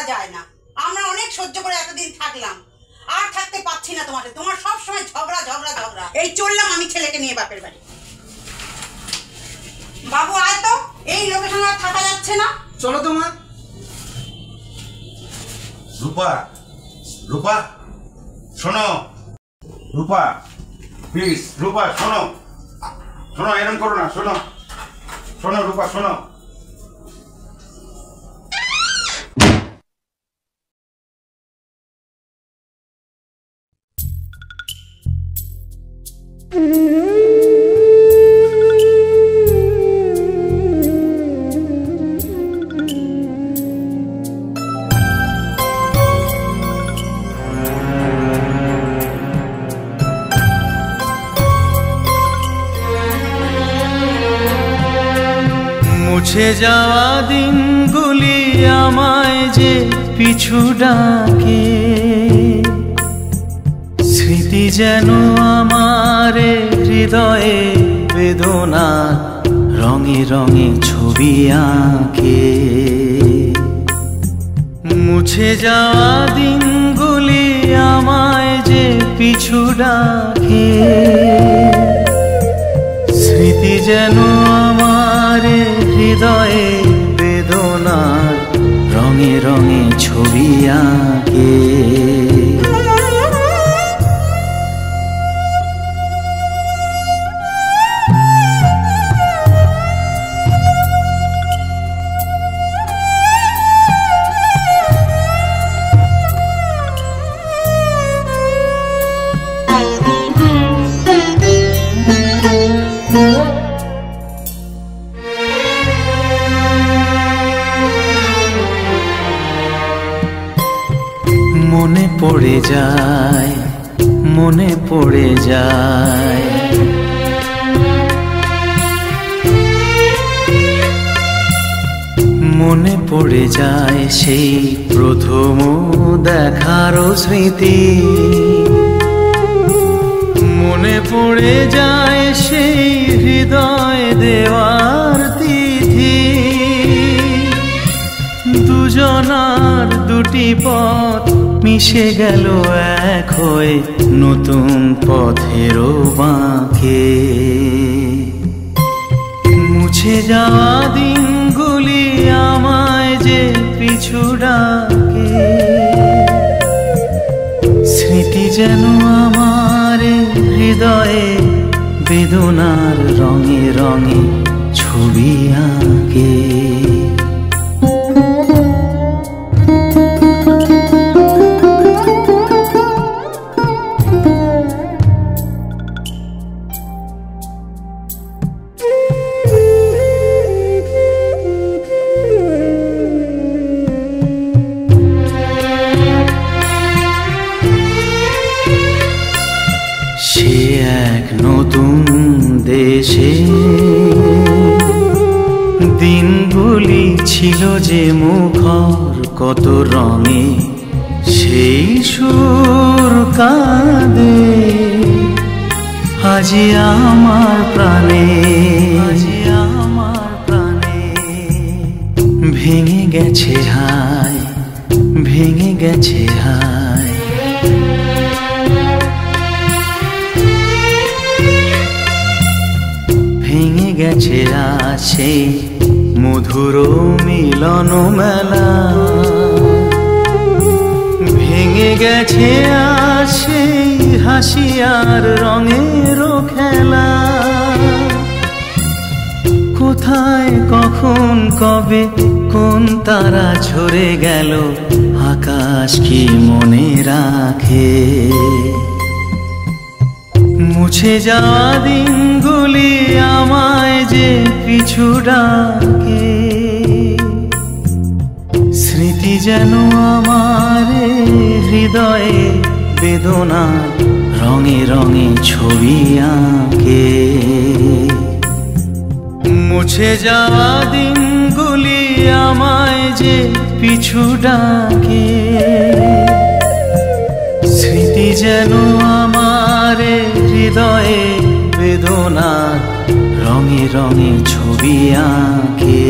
করা যায় না। আমরা অনেক সহ্য করে এতদিন থাকলাম, আর থাকতে পাচ্ছি না তোমার। তোমার সব সময় ঝগড়া ঝগড়া ঝগড়া। এই চললাম আমি ছেলেকে নিয়ে বাপের বাড়ি। বাবু আয় তো, এই লোকেশনে আর থাকা যাচ্ছে না। চলো তোমার। রূপা, রূপা শোনো, রূপা প্লিজ, রূপা শোনো, শোনো, এরকম করো না, শোনো, শোনো রূপা, শোনো। মুছে যাওয়া দিনগুলি আমায় যে পিছু ডাকে, স্মৃতি যেন আমার হৃদয়ে বেদনা রঙে রঙে ছবি আঁকে। মুছে যাওয়া দিনগুলি আমায় যে পিছু ডাকে, স্মৃতি যেন আমার হৃদয়ে বেদনা রঙে রঙে ছবি আঁকে। মনে পড়ে যায়, মনে পড়ে যায়, মনে পড়ে যায় সেই প্রথম দেখার স্মৃতি। মনে পড়ে যায় সেই হৃদয় দেওয়ার তিথি। দুজনার দুটি পথ মিশে গেল এক হয়ে নতুন পথেরও বাঁকে। মুছে যাওয়া দিনগুলি আমায় যে পিছু ডাকে, স্মৃতি যেন আমার হৃদয়ে বেদনার রঙে রঙে ছবি আঁকে। সে এক নতুন দেশে দিনগুলি ছিল যে মুখর কত রঙে, সেই সুর কাঁদে আজি আমার প্রাণে, আজি আমার প্রাণে। ভেঙে গেছে হায়, ভেঙে গেছে হায়, ভেঙে গেছে আছে মধুর মিলন মেলা। ভেঙে গেছে আসে হাসি আর রঙের খেলা। কোথায় কখন কবে কোন তারা ঝরে গেল, আকাশ কি মনে রাখে। মুছে যাওয়া দিনগুলি আমায় যে পিছু ডাকে, স্মৃতি যেন আমার হৃদয়ে বেদনা রঙে রঙে ছবি আঁকে। মুছে যাওয়া দিনগুলি আমায় যে পিছু ডাকে, স্মৃতি যেন আমার হৃদয়ে বেদনা রঙে রঙে ছবি আঁকে।